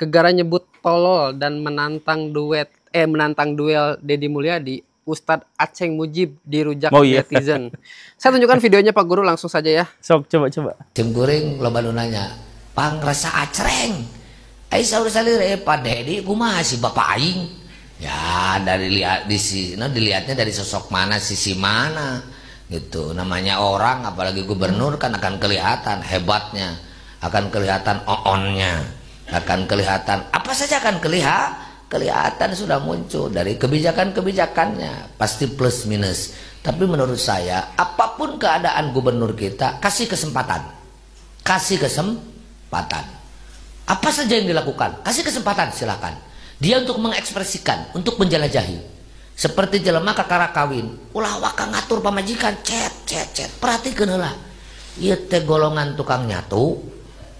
Gegara nyebut tolol dan menantang duel Deddy Mulyadi, Ustadz Aceng Mujib dirujak netizen. Saya tunjukkan videonya Pak Guru langsung saja ya. Sok, coba. Tim kuring loba nu nanya, "Pang rasa acreng." Ai saur salire Pak Deddy kumaha si Bapak aing? Ya dari lihat dilihatnya dari sosok mana, sisi mana gitu. Namanya orang apalagi gubernur kan akan kelihatan hebatnya, akan kelihatan oonnya, akan kelihatan apa saja akan kelihatan sudah muncul dari kebijakan-kebijakannya pasti plus minus. Tapi menurut saya apapun keadaan gubernur kita kasih kesempatan, apa saja yang dilakukan kasih kesempatan, silakan dia untuk mengekspresikan, untuk menjelajahi. Seperti jelema kakara kawin ulah waka ngatur pamajikan cet perhatikeun heula ieu teh golongan tukang nyatu,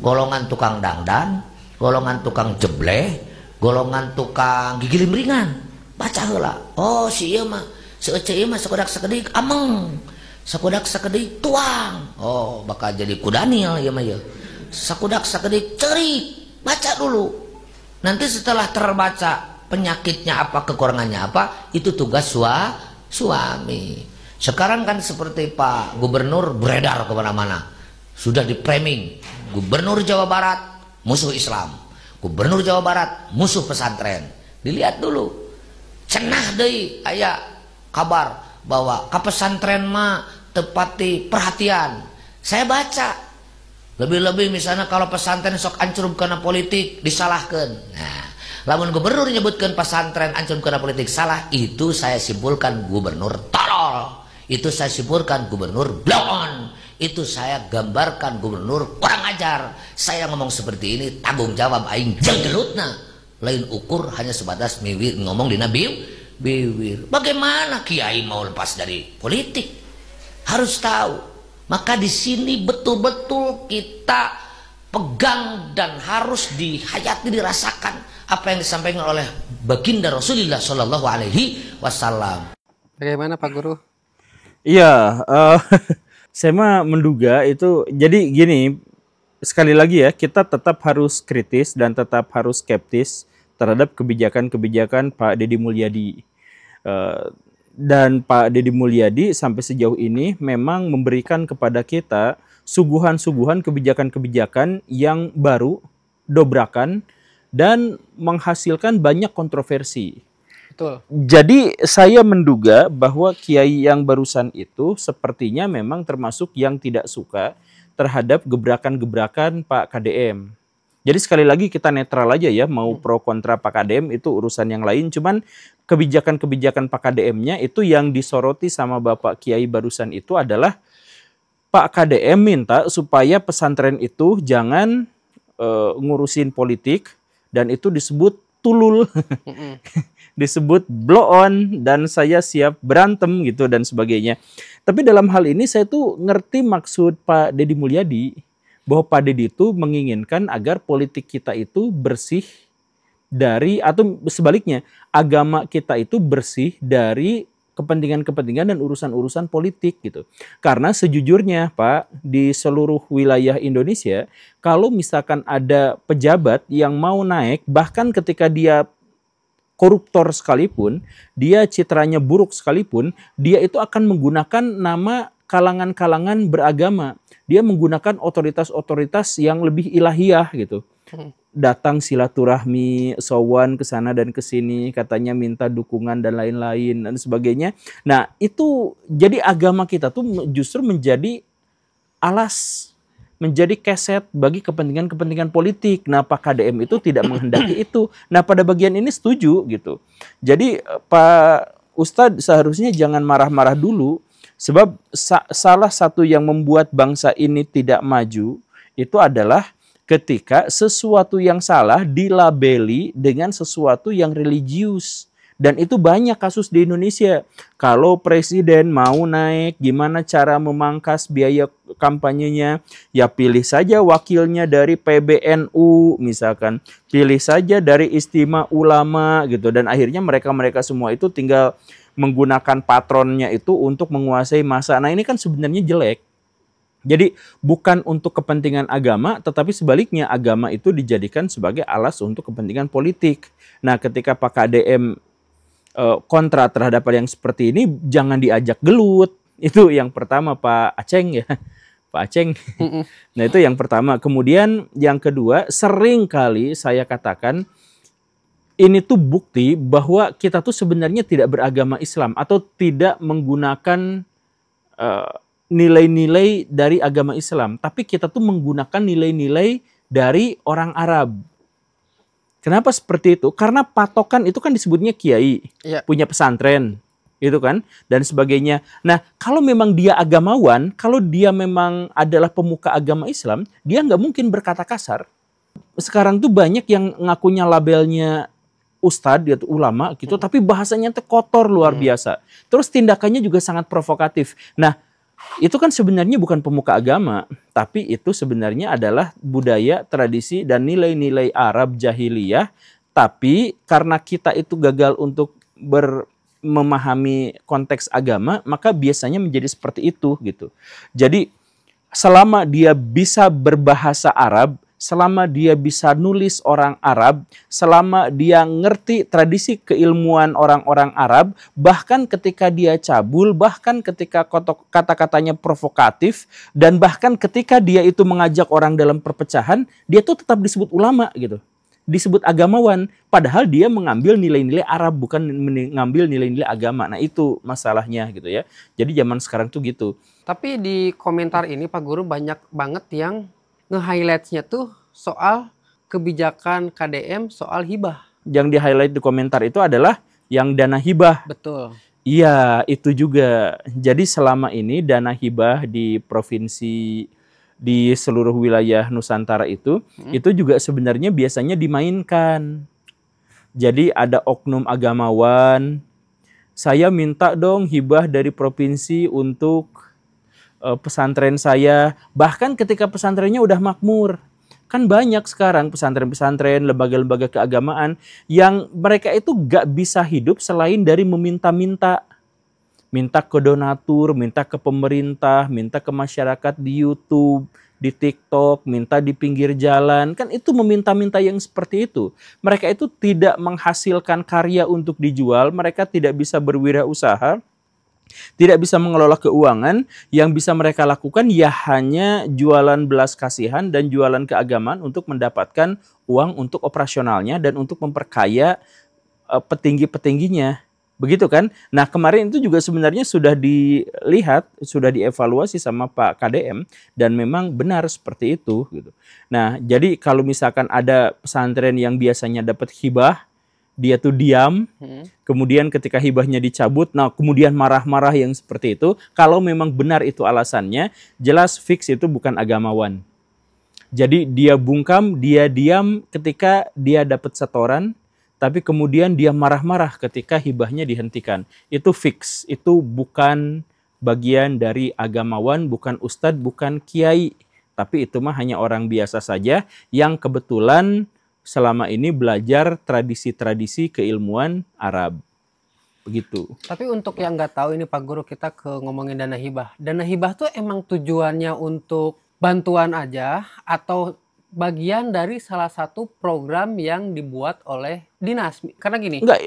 golongan tukang dangdan, golongan tukang jebleh, golongan tukang gigi limringan. Baca heula, oh si ieu mah seeuceu ieu mah sakodak sakedik ameng, sakodak sakedik tuang, oh bakal jadi kudanil ieu mah ieu. Sakodak sakedik cerik. Baca dulu, nanti setelah terbaca penyakitnya apa, kekurangannya apa, itu tugas suami. Sekarang kan seperti Pak Gubernur beredar kemana-mana, sudah di framing Gubernur Jawa Barat musuh Islam, Gubernur Jawa Barat musuh pesantren. Dilihat dulu, cenah deui aya kabar bahwa ke pesantren mah tepati perhatian. Saya baca lebih-lebih misalnya kalau pesantren sok ancur karena politik disalahkan. Nah, lamun gubernur nyebutkan pesantren ancur karena politik salah, itu saya simpulkan gubernur tolol, itu saya simpulkan gubernur blow on, itu saya gambarkan gubernur kurang ajar. Saya ngomong seperti ini tanggung jawab aing jenggelutna, lain ukur hanya sebatas miwir ngomong dina biwir. Bagaimana kiai mau lepas dari politik? Harus tahu. Maka di sini betul-betul kita pegang dan harus dihayati, dirasakan apa yang disampaikan oleh baginda Rasulullah Shallallahu Alaihi Wasallam. Bagaimana Pak Guru? Iya, saya mah menduga itu. Jadi gini, sekali lagi ya, kita tetap harus kritis dan tetap harus skeptis terhadap kebijakan-kebijakan Pak Deddy Mulyadi. Dan Pak Deddy Mulyadi sampai sejauh ini memang memberikan kepada kita suguhan-suguhan kebijakan-kebijakan yang baru, dobrakan, dan menghasilkan banyak kontroversi. Betul. Jadi saya menduga bahwa kiai yang barusan itu sepertinya memang termasuk yang tidak suka terhadap gebrakan-gebrakan Pak KDM. Jadi sekali lagi kita netral aja ya, mau pro kontra Pak KDM itu urusan yang lain. Cuman kebijakan-kebijakan Pak KDM-nya itu yang disoroti sama Bapak Kiai barusan itu adalah Pak KDM minta supaya pesantren itu jangan ngurusin politik, dan itu disebut tulul, disebut blow on, dan saya siap berantem gitu dan sebagainya. Tapi dalam hal ini saya tuh ngerti maksud Pak Deddy Mulyadi, bahwa Pak Deddy itu menginginkan agar politik kita itu bersih dari, atau sebaliknya, agama kita itu bersih dari kepentingan-kepentingan dan urusan-urusan politik gitu. Karena sejujurnya Pak, di seluruh wilayah Indonesia, kalau misalkan ada pejabat yang mau naik, bahkan ketika dia koruptor sekalipun, dia citranya buruk sekalipun, dia itu akan menggunakan nama kalangan-kalangan beragama. Dia menggunakan otoritas-otoritas yang lebih ilahiyah gitu. Datang silaturahmi, sowan ke sana dan ke sini, katanya minta dukungan dan lain-lain dan sebagainya. Nah, itu jadi agama kita tuh justru menjadi alas, menjadi keset bagi kepentingan-kepentingan politik. Nah, Pak KDM itu tidak menghendaki itu. Nah, pada bagian ini setuju gitu. Jadi Pak Ustadz seharusnya jangan marah-marah dulu. Sebab salah satu yang membuat bangsa ini tidak maju itu adalah ketika sesuatu yang salah dilabeli dengan sesuatu yang religius. Dan itu banyak kasus di Indonesia. Kalau presiden mau naik, gimana cara memangkas biaya kampanyenya? Ya pilih saja wakilnya dari PBNU misalkan. Pilih saja dari Istimewa Ulama gitu. Dan akhirnya mereka-mereka semua itu tinggal menggunakan patronnya itu untuk menguasai massa. Nah ini kan sebenarnya jelek. Jadi bukan untuk kepentingan agama, tetapi sebaliknya agama itu dijadikan sebagai alas untuk kepentingan politik. Nah, ketika Pak KDM kontra terhadap hal yang seperti ini, jangan diajak gelut. Itu yang pertama, Pak Aceng ya. Pak Aceng. Nah, itu yang pertama. Kemudian yang kedua, sering kali saya katakan, ini tuh bukti bahwa kita tuh sebenarnya tidak beragama Islam atau tidak menggunakan nilai-nilai dari agama Islam, tapi kita tuh menggunakan nilai-nilai dari orang Arab. Kenapa seperti itu? Karena patokan itu kan disebutnya kiai, punya pesantren, itu kan, dan sebagainya. Nah, kalau memang dia agamawan, kalau dia memang adalah pemuka agama Islam, dia nggak mungkin berkata kasar. Sekarang tuh banyak yang ngakunya labelnya ustadz, dia tuh ulama gitu, tapi bahasanya tuh kotor luar biasa. Terus tindakannya juga sangat provokatif. Nah, itu kan sebenarnya bukan pemuka agama, tapi itu sebenarnya adalah budaya, tradisi, dan nilai-nilai Arab jahiliyah. Tapi karena kita itu gagal untuk memahami konteks agama, maka biasanya menjadi seperti itu gitu. Jadi selama dia bisa berbahasa Arab, selama dia bisa nulis orang Arab, selama dia ngerti tradisi keilmuan orang-orang Arab, bahkan ketika dia cabul, bahkan ketika kata-katanya provokatif, dan bahkan ketika dia itu mengajak orang dalam perpecahan, dia tuh tetap disebut ulama gitu. Disebut agamawan, padahal dia mengambil nilai-nilai Arab, bukan mengambil nilai-nilai agama. Nah, itu masalahnya gitu ya. Jadi zaman sekarang tuh gitu. Tapi di komentar ini Pak Guru banyak banget yang nge-highlight-nya tuh soal kebijakan KDM soal hibah. Yang di-highlight di komentar itu adalah yang dana hibah. Betul. Iya, itu juga. Jadi selama ini dana hibah di provinsi, di seluruh wilayah Nusantara itu juga sebenarnya biasanya dimainkan. Jadi ada oknum agamawan, saya minta dong hibah dari provinsi untuk pesantren saya, bahkan ketika pesantrennya udah makmur. Kan banyak sekarang pesantren-pesantren, lembaga-lembaga keagamaan yang mereka itu gak bisa hidup selain dari meminta-minta. Minta ke donatur, minta ke pemerintah, minta ke masyarakat di YouTube, di TikTok, minta di pinggir jalan. Kan itu meminta-minta yang seperti itu. Mereka itu tidak menghasilkan karya untuk dijual, mereka tidak bisa berwirausaha, tidak bisa mengelola keuangan. Yang bisa mereka lakukan ya hanya jualan belas kasihan dan jualan keagamaan untuk mendapatkan uang untuk operasionalnya dan untuk memperkaya petinggi-petingginya. Begitu kan? Nah, kemarin itu juga sebenarnya sudah dilihat, sudah dievaluasi sama Pak KDM, dan memang benar seperti itu gitu. Nah, jadi kalau misalkan ada pesantren yang biasanya dapat hibah, dia tuh diam, kemudian ketika hibahnya dicabut, nah kemudian marah-marah yang seperti itu, kalau memang benar itu alasannya, jelas fix itu bukan agamawan. Jadi dia bungkam, dia diam ketika dia dapat setoran, tapi kemudian dia marah-marah ketika hibahnya dihentikan. Itu fix, itu bukan bagian dari agamawan, bukan ustadz, bukan kiai, tapi itu mah hanya orang biasa saja yang kebetulan selama ini belajar tradisi-tradisi keilmuan Arab. Begitu. Tapi untuk yang nggak tahu ini Pak Guru, kita ngomongin dana hibah. Dana hibah tuh emang tujuannya untuk bantuan aja atau bagian dari salah satu program yang dibuat oleh dinas? Karena gini. Enggak,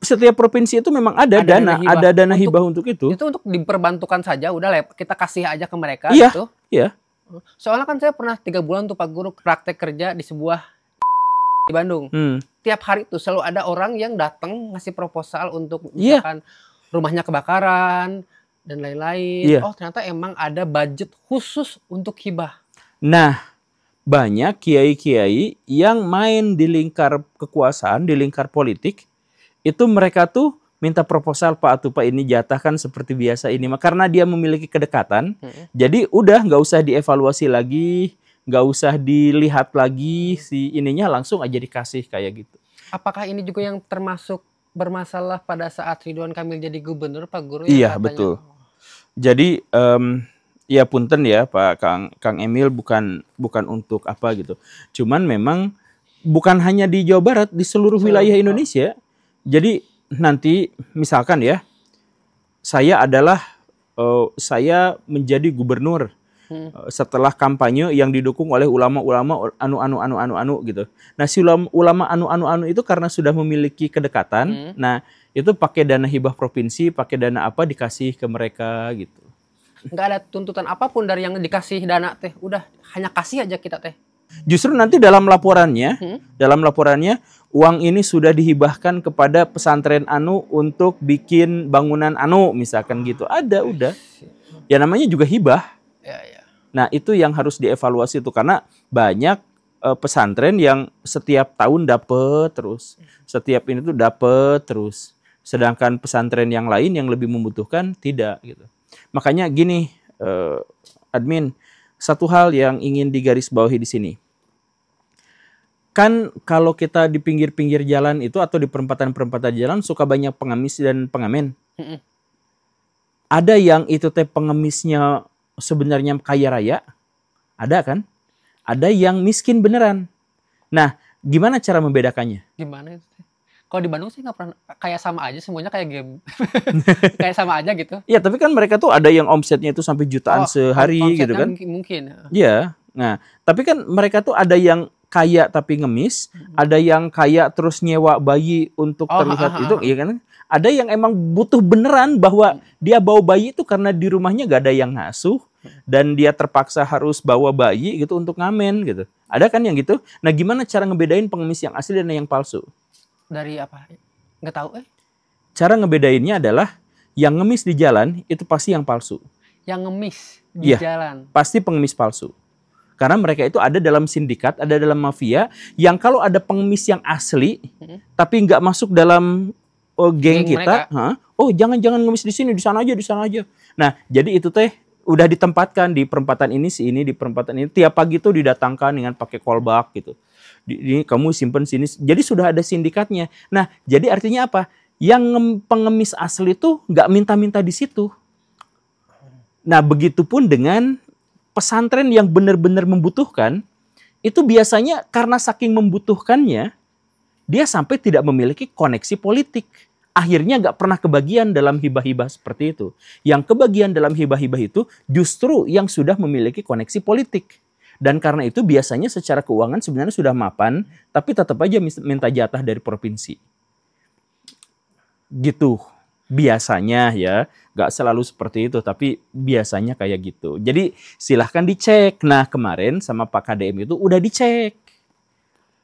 setiap provinsi itu memang ada dana hibah untuk itu. Itu untuk diperbantukan saja, udah kita kasih aja ke mereka iya, gitu. Iya. Soalnya kan saya pernah 3 bulan tuh Pak Guru praktek kerja di sebuah di Bandung. Tiap hari tuh selalu ada orang yang datang ngasih proposal untuk misalkan rumahnya kebakaran dan lain-lain. Oh, ternyata emang ada budget khusus untuk hibah. Nah, banyak kiai-kiai yang main di lingkar kekuasaan, di lingkar politik, itu mereka tuh minta proposal, Pak Atuh, Pak ini jatah kan seperti biasa ini. Karena dia memiliki kedekatan, jadi udah nggak usah dievaluasi lagi, nggak usah dilihat lagi si ininya, langsung aja dikasih kayak gitu. Apakah ini juga yang termasuk bermasalah pada saat Ridwan Kamil jadi gubernur, Pak Guru? Iya, betul. Jadi ya punten ya Pak Kang Emil, bukan untuk apa gitu. Cuman memang bukan hanya di Jawa Barat, di seluruh wilayah Indonesia. Jadi nanti misalkan ya, saya menjadi gubernur. setelah kampanye yang didukung oleh ulama-ulama anu gitu. Nah, si ulama anu itu karena sudah memiliki kedekatan, nah itu pakai dana hibah provinsi, pakai dana apa dikasih ke mereka gitu. Nggak ada tuntutan apapun dari yang dikasih dana teh, udah hanya kasih aja kita teh. Justru nanti dalam laporannya uang ini sudah dihibahkan kepada pesantren anu untuk bikin bangunan anu misalkan gitu. Ada udah. Ya namanya juga hibah. Ya. Nah, itu yang harus dievaluasi tuh karena banyak pesantren yang setiap tahun dapet terus. Setiap ini tuh dapet terus. Sedangkan pesantren yang lain yang lebih membutuhkan tidak gitu. Makanya gini, admin, satu hal yang ingin digarisbawahi di sini. Kan kalau kita di pinggir-pinggir jalan itu atau di perempatan-perempatan jalan suka banyak pengemis dan pengamen. Ada yang itu teh pengemisnya sebenarnya kaya raya. Ada kan? Ada yang miskin beneran. Nah, gimana cara membedakannya? Gimana itu? Kalau di Bandung sih nggak pernah, kayak sama aja semuanya kayak game. Kayak sama aja gitu. Ya, tapi kan mereka tuh ada yang omsetnya itu sampai jutaan sehari gitu kan. Mungkin. Iya. Nah, tapi kan mereka tuh ada yang kaya tapi ngemis, ada yang kaya terus nyewa bayi untuk terlihat itu, iya kan? Ada yang emang butuh beneran bahwa dia bawa bayi itu karena di rumahnya gak ada yang ngasuh dan dia terpaksa harus bawa bayi gitu untuk ngamen gitu. Ada kan yang gitu? Nah, gimana cara ngebedain pengemis yang asli dan yang palsu? Dari apa? Nggak tahu. Cara ngebedainnya adalah yang ngemis di jalan itu pasti yang palsu. Yang ngemis di jalan. Pasti pengemis palsu. Karena mereka itu ada dalam sindikat, ada dalam mafia yang kalau ada pengemis yang asli tapi nggak masuk dalam geng kita, jangan ngemis di sini, di sana aja. Nah, jadi itu teh udah ditempatkan di perempatan ini, di perempatan ini. Tiap pagi tuh didatangkan dengan pakai kolbak gitu. Ini kamu simpen sini. Jadi sudah ada sindikatnya. Nah, jadi artinya apa? Yang pengemis asli tuh nggak minta-minta di situ. Nah, begitupun dengan pesantren yang benar-benar membutuhkan, itu biasanya karena saking membutuhkannya, dia sampai tidak memiliki koneksi politik. Akhirnya nggak pernah kebagian dalam hibah-hibah seperti itu. Yang kebagian dalam hibah-hibah itu justru yang sudah memiliki koneksi politik. Dan karena itu biasanya secara keuangan sebenarnya sudah mapan, tapi tetap aja minta jatah dari provinsi. Gitu. Biasanya ya, nggak selalu seperti itu, tapi biasanya kayak gitu. Jadi silahkan dicek. Nah, kemarin sama Pak KDM itu udah dicek.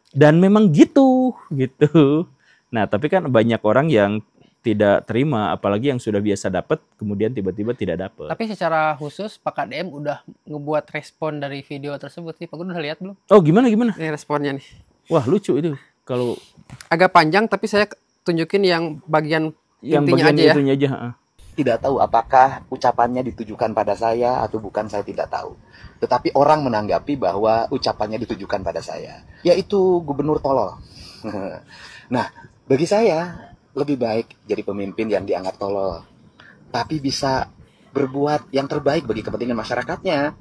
Dan memang gitu. Nah, tapi kan banyak orang yang tidak terima, apalagi yang sudah biasa dapat, kemudian tiba-tiba tidak dapat. Tapi secara khusus Pak KDM udah ngebuat respon dari video tersebut nih. Pak Gun udah lihat belum? Oh, gimana? Ini responnya nih. Wah, lucu itu. Kalau agak panjang, tapi saya tunjukin yang bagian intinya aja. Tidak tahu apakah ucapannya ditujukan pada saya atau bukan, saya tidak tahu. Tetapi orang menanggapi bahwa ucapannya ditujukan pada saya, yaitu gubernur tolol. Nah, bagi saya lebih baik jadi pemimpin yang dianggap tolol, tapi bisa berbuat yang terbaik bagi kepentingan masyarakatnya,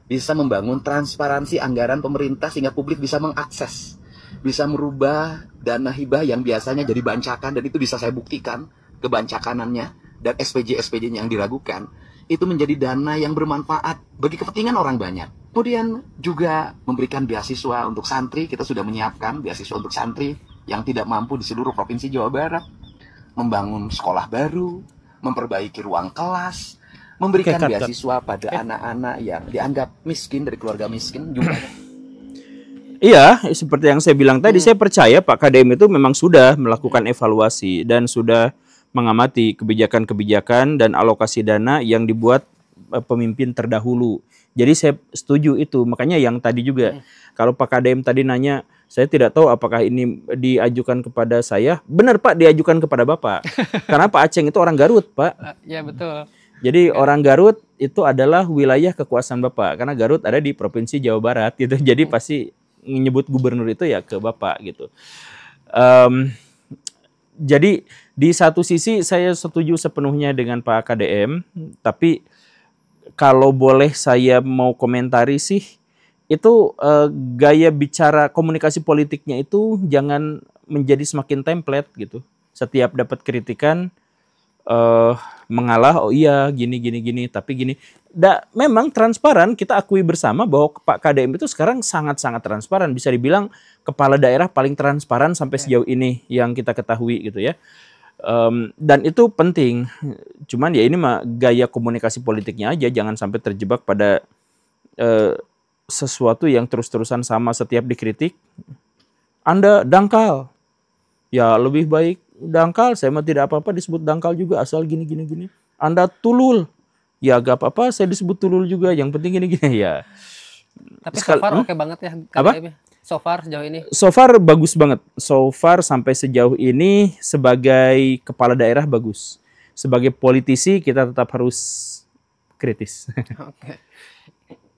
bisa membangun transparansi anggaran pemerintah sehingga publik bisa mengakses, bisa merubah dana hibah yang biasanya jadi bancakan, dan itu bisa saya buktikan kebancakanannya, dan SPJ-SPJ-nya yang diragukan, itu menjadi dana yang bermanfaat bagi kepentingan orang banyak. Kemudian juga memberikan beasiswa untuk santri, kita sudah menyiapkan beasiswa untuk santri yang tidak mampu di seluruh Provinsi Jawa Barat, membangun sekolah baru, memperbaiki ruang kelas, memberikan beasiswa pada anak-anak yang dianggap miskin dari keluarga miskin jumlahnya. Iya, seperti yang saya bilang tadi, saya percaya Pak KDM itu memang sudah melakukan evaluasi dan sudah mengamati kebijakan-kebijakan dan alokasi dana yang dibuat pemimpin terdahulu. Jadi saya setuju itu. Makanya yang tadi juga, kalau Pak KDM tadi nanya, saya tidak tahu apakah ini diajukan kepada saya. Benar Pak, diajukan kepada Bapak. Karena Pak Aceng itu orang Garut, Pak. Ya betul. Jadi orang Garut itu adalah wilayah kekuasaan Bapak. Karena Garut ada di Provinsi Jawa Barat gitu. Jadi pasti menyebut gubernur itu ya ke Bapak gitu. Jadi di satu sisi saya setuju sepenuhnya dengan Pak KDM. Tapi kalau boleh saya mau komentari sih, itu gaya bicara komunikasi politiknya itu jangan menjadi semakin template gitu. Setiap dapat kritikan mengalah, oh iya gini, tapi gini. Memang transparan, kita akui bersama bahwa Pak KDM itu sekarang sangat-sangat transparan. Bisa dibilang kepala daerah paling transparan sampai sejauh ini yang kita ketahui gitu ya. Dan itu penting. Cuman ya ini mah gaya komunikasi politiknya aja, jangan sampai terjebak pada sesuatu yang terus-terusan sama. Setiap dikritik, Anda dangkal. Ya lebih baik dangkal, saya mah tidak apa-apa disebut dangkal juga asal gini. Anda tulul, ya gak apa-apa saya disebut tulul juga, yang penting gini ya. Tapi so far oke banget ya KDM. So far sejauh ini? So far bagus banget. So far sampai sejauh ini sebagai kepala daerah bagus. Sebagai politisi kita tetap harus kritis. Oke.